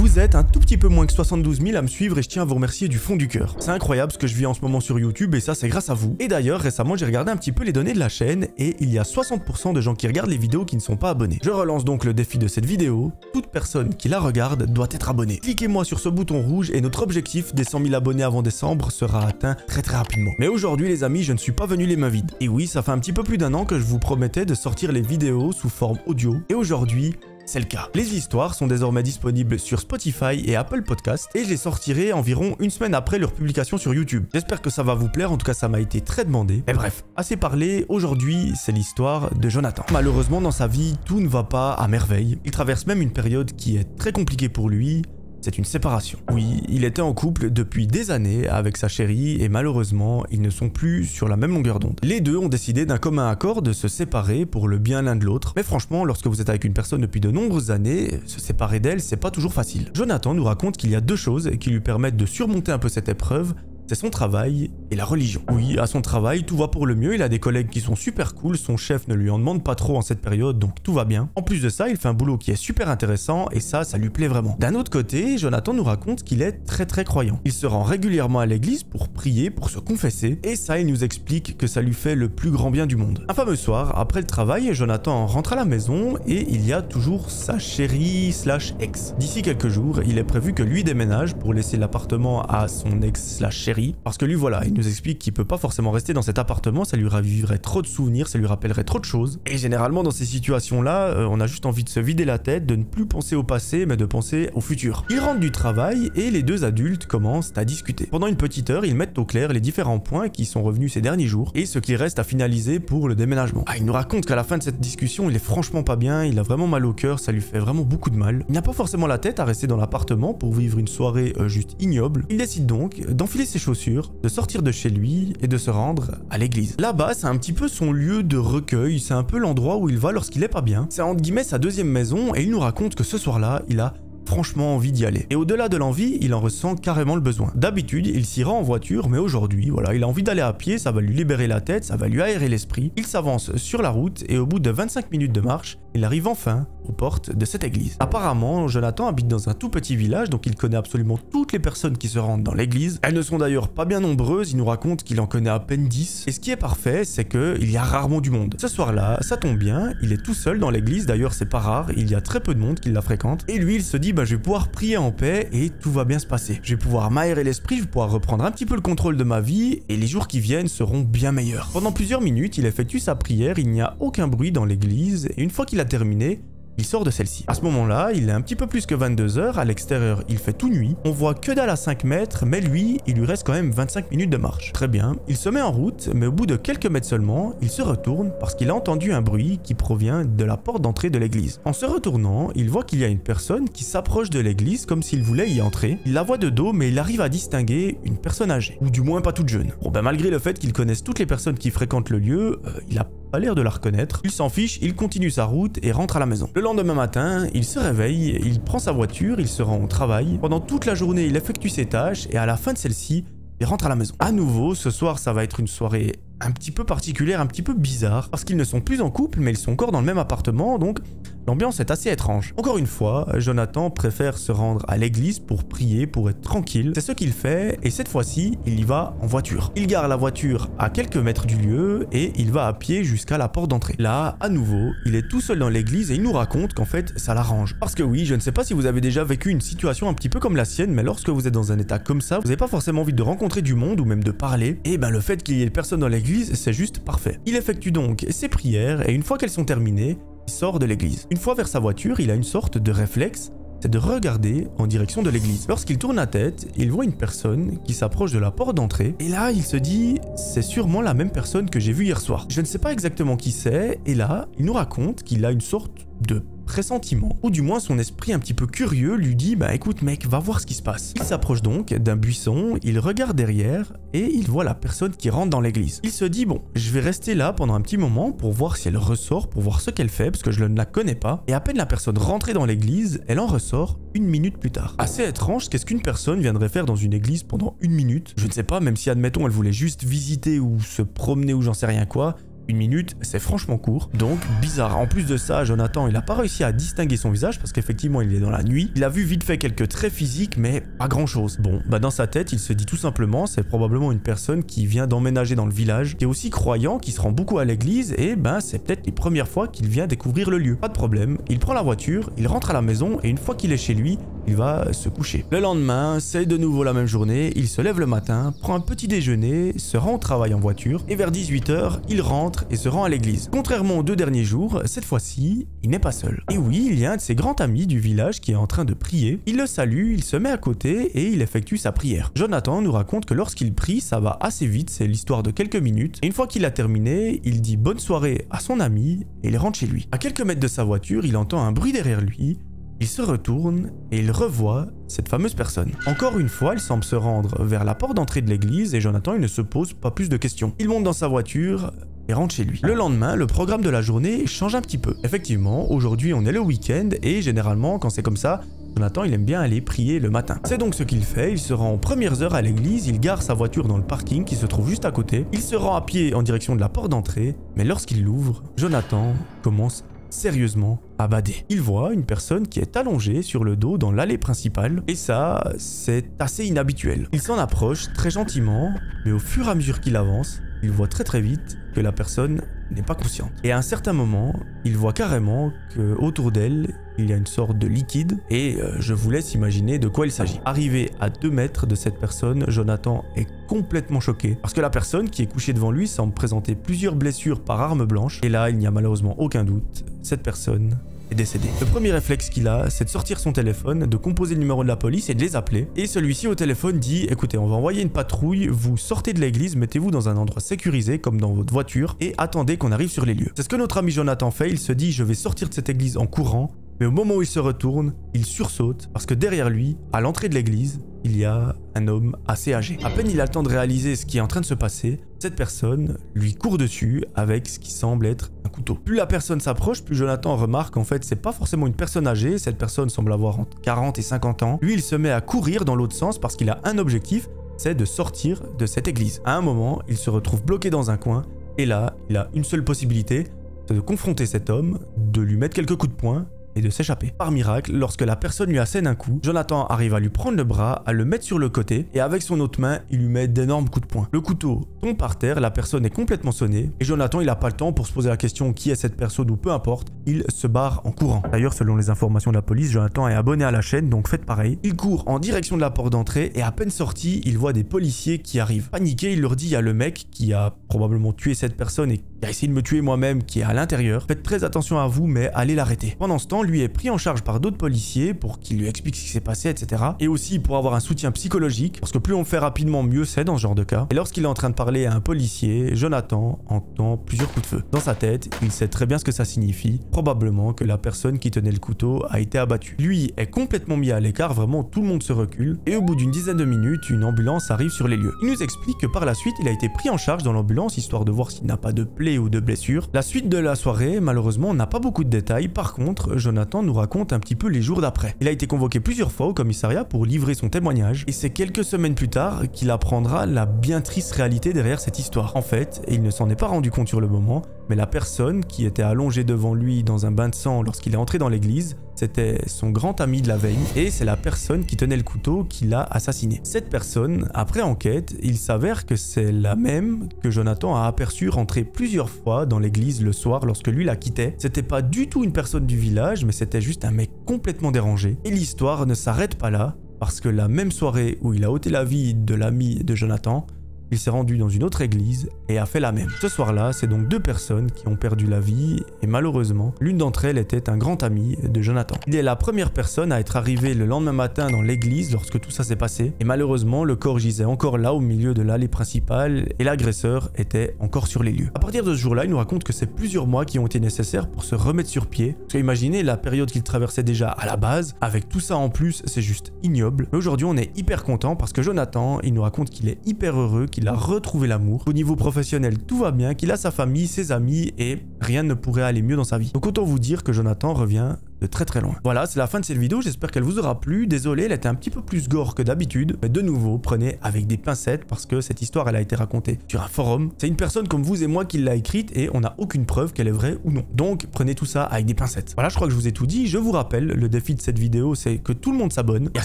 Vous êtes un tout petit peu moins que 72 000 à me suivre et je tiens à vous remercier du fond du cœur. C'est incroyable ce que je vis en ce moment sur YouTube et ça c'est grâce à vous. Et d'ailleurs récemment j'ai regardé un petit peu les données de la chaîne et il y a 60% de gens qui regardent les vidéos qui ne sont pas abonnés. Je relance donc le défi de cette vidéo, toute personne qui la regarde doit être abonnée. Cliquez-moi sur ce bouton rouge et notre objectif des 100 000 abonnés avant décembre sera atteint très rapidement. Mais aujourd'hui les amis, je ne suis pas venu les mains vides. Et oui, ça fait un petit peu plus d'un an que je vous promettais de sortir les vidéos sous forme audio et aujourd'hui, c'est le cas. Les histoires sont désormais disponibles sur Spotify et Apple Podcast et je les sortirai environ une semaine après leur publication sur YouTube. J'espère que ça va vous plaire, en tout cas ça m'a été très demandé. Mais bref, assez parlé, aujourd'hui c'est l'histoire de Jonathan. Malheureusement dans sa vie, tout ne va pas à merveille. Il traverse même une période qui est très compliquée pour lui. C'est une séparation. Oui, il était en couple depuis des années avec sa chérie et malheureusement, ils ne sont plus sur la même longueur d'onde. Les deux ont décidé d'un commun accord de se séparer pour le bien l'un de l'autre. Mais franchement, lorsque vous êtes avec une personne depuis de nombreuses années, se séparer d'elle, c'est pas toujours facile. Jonathan nous raconte qu'il y a deux choses qui lui permettent de surmonter un peu cette épreuve. C'est son travail et la religion. Oui, à son travail, tout va pour le mieux, il a des collègues qui sont super cool, son chef ne lui en demande pas trop en cette période, donc tout va bien. En plus de ça, il fait un boulot qui est super intéressant et ça lui plaît vraiment. D'un autre côté, Jonathan nous raconte qu'il est très croyant. Il se rend régulièrement à l'église pour prier, pour se confesser, et ça, il nous explique que ça lui fait le plus grand bien du monde. Un fameux soir, après le travail, Jonathan rentre à la maison et il y a toujours sa chérie / ex. D'ici quelques jours, il est prévu que lui déménage pour laisser l'appartement à son ex / chérie. Parce que lui voilà, il nous explique qu'il peut pas forcément rester dans cet appartement, ça lui raviverait trop de souvenirs, ça lui rappellerait trop de choses. Et généralement dans ces situations là, on a juste envie de se vider la tête, de ne plus penser au passé mais de penser au futur. Il rentre du travail et les deux adultes commencent à discuter. Pendant une petite heure, ils mettent au clair les différents points qui sont revenus ces derniers jours et ce qu'il reste à finaliser pour le déménagement. Il nous raconte qu'à la fin de cette discussion, il est franchement pas bien, il a vraiment mal au cœur, ça lui fait vraiment beaucoup de mal. Il n'a pas forcément la tête à rester dans l'appartement pour vivre une soirée juste ignoble. Il décide donc d'enfiler ses chaussures, de sortir de chez lui et de se rendre à l'église. Là-bas, c'est un petit peu son lieu de recueil, c'est un peu l'endroit où il va lorsqu'il est pas bien. C'est entre guillemets sa deuxième maison et il nous raconte que ce soir-là, il a franchement envie d'y aller. Et au-delà de l'envie, il en ressent carrément le besoin. D'habitude, il s'y rend en voiture, mais aujourd'hui, voilà, il a envie d'aller à pied, ça va lui libérer la tête, ça va lui aérer l'esprit. Il s'avance sur la route et au bout de 25 minutes de marche, il arrive enfin aux portes de cette église. Apparemment, Jonathan habite dans un tout petit village, donc il connaît absolument toutes les personnes qui se rendent dans l'église. Elles ne sont d'ailleurs pas bien nombreuses, il nous raconte qu'il en connaît à peine 10. Et ce qui est parfait, c'est qu'il y a rarement du monde. Ce soir-là, ça tombe bien, il est tout seul dans l'église, d'ailleurs c'est pas rare, il y a très peu de monde qui la fréquente. Et lui, il se dit, je vais pouvoir prier en paix et tout va bien se passer. Je vais pouvoir m'aérer l'esprit, je vais pouvoir reprendre un petit peu le contrôle de ma vie et les jours qui viennent seront bien meilleurs. Pendant plusieurs minutes, il effectue sa prière, il n'y a aucun bruit dans l'église et une fois qu'il a terminé, il sort de celle-ci. À ce moment-là, il est un petit peu plus que 22 h, à l'extérieur il fait tout nuit, on voit que dalle à 5 mètres, mais lui, il lui reste quand même 25 minutes de marche. Très bien, il se met en route, mais au bout de quelques mètres seulement, il se retourne parce qu'il a entendu un bruit qui provient de la porte d'entrée de l'église. En se retournant, il voit qu'il y a une personne qui s'approche de l'église comme s'il voulait y entrer. Il la voit de dos, mais il arrive à distinguer une personne âgée, ou du moins pas toute jeune. Bon malgré le fait qu'il connaisse toutes les personnes qui fréquentent le lieu, il a pas l'air de la reconnaître. Il s'en fiche, il continue sa route et rentre à la maison. Le lendemain matin, il se réveille, il prend sa voiture, il se rend au travail. Pendant toute la journée, il effectue ses tâches et à la fin de celle-ci, il rentre à la maison. À nouveau, ce soir, ça va être une soirée un petit peu particulière, un petit peu bizarre, parce qu'ils ne sont plus en couple, mais ils sont encore dans le même appartement, donc l'ambiance est assez étrange. Encore une fois, Jonathan préfère se rendre à l'église pour prier, pour être tranquille. C'est ce qu'il fait, et cette fois-ci, il y va en voiture. Il gare la voiture à quelques mètres du lieu, et il va à pied jusqu'à la porte d'entrée. Là, à nouveau, il est tout seul dans l'église, et il nous raconte qu'en fait, ça l'arrange. Parce que oui, je ne sais pas si vous avez déjà vécu une situation un petit peu comme la sienne, mais lorsque vous êtes dans un état comme ça, vous n'avez pas forcément envie de rencontrer du monde, ou même de parler, et le fait qu'il y ait personne dans l'église, c'est juste parfait. Il effectue donc ses prières et une fois qu'elles sont terminées, il sort de l'église. Une fois vers sa voiture, il a une sorte de réflexe, c'est de regarder en direction de l'église. Lorsqu'il tourne la tête, il voit une personne qui s'approche de la porte d'entrée et là, il se dit « c'est sûrement la même personne que j'ai vue hier soir ». Je ne sais pas exactement qui c'est et là, il nous raconte qu'il a une sorte de pressentiment, ou du moins son esprit un petit peu curieux lui dit écoute mec, va voir ce qui se passe. Il s'approche donc d'un buisson, il regarde derrière et il voit la personne qui rentre dans l'église. Il se dit bon, je vais rester là pendant un petit moment pour voir si elle ressort, pour voir ce qu'elle fait parce que je ne la connais pas. Et à peine la personne rentrée dans l'église, elle en ressort une minute plus tard. Assez étrange, qu'est-ce qu'une personne viendrait faire dans une église pendant une minute? Je ne sais pas, même si admettons elle voulait juste visiter ou se promener ou j'en sais rien quoi. 1 minute, c'est franchement court, donc bizarre. En plus de ça, Jonathan, il n'a pas réussi à distinguer son visage parce qu'effectivement, il est dans la nuit. Il a vu vite fait quelques traits physiques, mais pas grand-chose. Bon, bah dans sa tête, il se dit tout simplement, c'est probablement une personne qui vient d'emménager dans le village, qui est aussi croyant, qui se rend beaucoup à l'église, et ben c'est peut-être les premières fois qu'il vient découvrir le lieu. Pas de problème, il prend la voiture, il rentre à la maison, et une fois qu'il est chez lui, il va se coucher. Le lendemain, c'est de nouveau la même journée, il se lève le matin, prend un petit déjeuner, se rend au travail en voiture, et vers 18 h, il rentre et se rend à l'église. Contrairement aux 2 derniers jours, cette fois-ci, il n'est pas seul. Et oui, il y a un de ses grands amis du village qui est en train de prier. Il le salue, il se met à côté et il effectue sa prière. Jonathan nous raconte que lorsqu'il prie, ça va assez vite, c'est l'histoire de quelques minutes. Et une fois qu'il a terminé, il dit bonne soirée à son ami et il rentre chez lui. À quelques mètres de sa voiture, il entend un bruit derrière lui. Il se retourne et il revoit cette fameuse personne. Encore une fois, il semble se rendre vers la porte d'entrée de l'église et Jonathan, il ne se pose pas plus de questions. Il monte dans sa voiture et rentre chez lui. Le lendemain, le programme de la journée change un petit peu. Effectivement, aujourd'hui on est le week-end et généralement quand c'est comme ça, Jonathan il aime bien aller prier le matin. C'est donc ce qu'il fait, il se rend aux premières heures à l'église, il gare sa voiture dans le parking qui se trouve juste à côté, il se rend à pied en direction de la porte d'entrée, mais lorsqu'il l'ouvre, Jonathan commence sérieusement à bader. Il voit une personne qui est allongée sur le dos dans l'allée principale et ça, c'est assez inhabituel. Il s'en approche très gentiment, mais au fur et à mesure qu'il avance, il voit très vite que la personne n'est pas consciente. Et à un certain moment, il voit carrément qu'autour d'elle, il y a une sorte de liquide et je vous laisse imaginer de quoi il s'agit. Arrivé à 2 mètres de cette personne, Jonathan est complètement choqué parce que la personne qui est couchée devant lui semble présenter plusieurs blessures par arme blanche et là, il n'y a malheureusement aucun doute, cette personne est décédé. Le premier réflexe qu'il a, c'est de sortir son téléphone, de composer le numéro de la police et de les appeler. Et celui-ci au téléphone dit « Écoutez, on va envoyer une patrouille, vous sortez de l'église, mettez-vous dans un endroit sécurisé comme dans votre voiture et attendez qu'on arrive sur les lieux. » C'est ce que notre ami Jonathan fait, il se dit « Je vais sortir de cette église en courant ». Mais au moment où il se retourne, il sursaute parce que derrière lui, à l'entrée de l'église, il y a un homme assez âgé. À peine il a le temps de réaliser ce qui est en train de se passer, cette personne lui court dessus avec ce qui semble être un couteau. Plus la personne s'approche, plus Jonathan remarque qu'en fait c'est pas forcément une personne âgée, cette personne semble avoir entre 40 et 50 ans. Lui il se met à courir dans l'autre sens parce qu'il a un objectif, c'est de sortir de cette église. À un moment, il se retrouve bloqué dans un coin et là, il a une seule possibilité, c'est de confronter cet homme, de lui mettre quelques coups de poing et de s'échapper. Par miracle, lorsque la personne lui assène un coup, Jonathan arrive à lui prendre le bras, à le mettre sur le côté et avec son autre main, il lui met d'énormes coups de poing. Le couteau tombe par terre, la personne est complètement sonnée et Jonathan il n'a pas le temps pour se poser la question qui est cette personne ou peu importe, il se barre en courant. D'ailleurs, selon les informations de la police, Jonathan est abonné à la chaîne donc faites pareil. Il court en direction de la porte d'entrée et à peine sorti, il voit des policiers qui arrivent. Paniqué, il leur dit à le mec qui a probablement tué cette personne et qui a essayé de me tuer moi-même qui est à l'intérieur, faites très attention à vous mais allez l'arrêter. Pendant ce temps, lui est pris en charge par d'autres policiers pour qu'il lui explique ce qui s'est passé, etc. Et aussi pour avoir un soutien psychologique, parce que plus on fait rapidement, mieux c'est dans ce genre de cas. Et lorsqu'il est en train de parler à un policier, Jonathan entend plusieurs coups de feu. Dans sa tête, il sait très bien ce que ça signifie, probablement que la personne qui tenait le couteau a été abattue. Lui est complètement mis à l'écart, vraiment tout le monde se recule, et au bout d'une dizaine de minutes, une ambulance arrive sur les lieux. Il nous explique que par la suite, il a été pris en charge dans l'ambulance, histoire de voir s'il n'a pas de plaie ou de blessure. La suite de la soirée, malheureusement, n'a pas beaucoup de détails. Par contre, Jonathan nous raconte un petit peu les jours d'après. Il a été convoqué plusieurs fois au commissariat pour livrer son témoignage et c'est quelques semaines plus tard qu'il apprendra la bien triste réalité derrière cette histoire. En fait, il ne s'en est pas rendu compte sur le moment, mais la personne qui était allongée devant lui dans un bain de sang lorsqu'il est entré dans l'église, c'était son grand ami de la veille et c'est la personne qui tenait le couteau qui l'a assassiné. Cette personne, après enquête, il s'avère que c'est la même que Jonathan a aperçu rentrer plusieurs fois dans l'église le soir lorsque lui la quittait. C'était pas du tout une personne du village, mais c'était juste un mec complètement dérangé. Et l'histoire ne s'arrête pas là, parce que la même soirée où il a ôté la vie de l'ami de Jonathan, il s'est rendu dans une autre église et a fait la même. Ce soir-là, c'est donc 2 personnes qui ont perdu la vie et malheureusement, l'une d'entre elles était un grand ami de Jonathan. Il est la première personne à être arrivée le lendemain matin dans l'église lorsque tout ça s'est passé et malheureusement, le corps gisait encore là au milieu de l'allée principale et l'agresseur était encore sur les lieux. À partir de ce jour-là, il nous raconte que c'est plusieurs mois qui ont été nécessaires pour se remettre sur pied. Parce que imaginez la période qu'il traversait déjà à la base, avec tout ça en plus, c'est juste ignoble. Mais aujourd'hui, on est hyper content parce que Jonathan, il nous raconte qu'il est hyper heureux, qu'il a retrouvé l'amour. Au niveau professionnel, tout va bien, qu'il a sa famille, ses amis et rien ne pourrait aller mieux dans sa vie. Donc autant vous dire que Jonathan revient de très très loin. Voilà, c'est la fin de cette vidéo, j'espère qu'elle vous aura plu. Désolé, elle était un petit peu plus gore que d'habitude, mais de nouveau, prenez avec des pincettes parce que cette histoire, elle a été racontée sur un forum. C'est une personne comme vous et moi qui l'a écrite et on n'a aucune preuve qu'elle est vraie ou non. Donc, prenez tout ça avec des pincettes. Voilà, je crois que je vous ai tout dit. Je vous rappelle, le défi de cette vidéo, c'est que tout le monde s'abonne. Il y a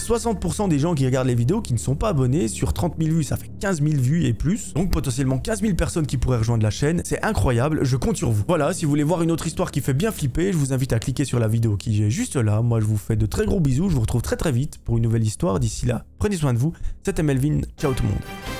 60% des gens qui regardent les vidéos qui ne sont pas abonnés. Sur 30 000 vues, ça fait 15 000 vues et plus. Donc, potentiellement 15 000 personnes qui pourraient rejoindre la chaîne. C'est incroyable, je compte sur vous. Voilà, si vous voulez voir une autre histoire qui fait bien flipper, je vous invite à cliquer sur la vidéo qui est juste là. Moi, je vous fais de très gros bisous. Je vous retrouve très très vite pour une nouvelle histoire. D'ici là, prenez soin de vous. C'était Melvin. Ciao tout le monde.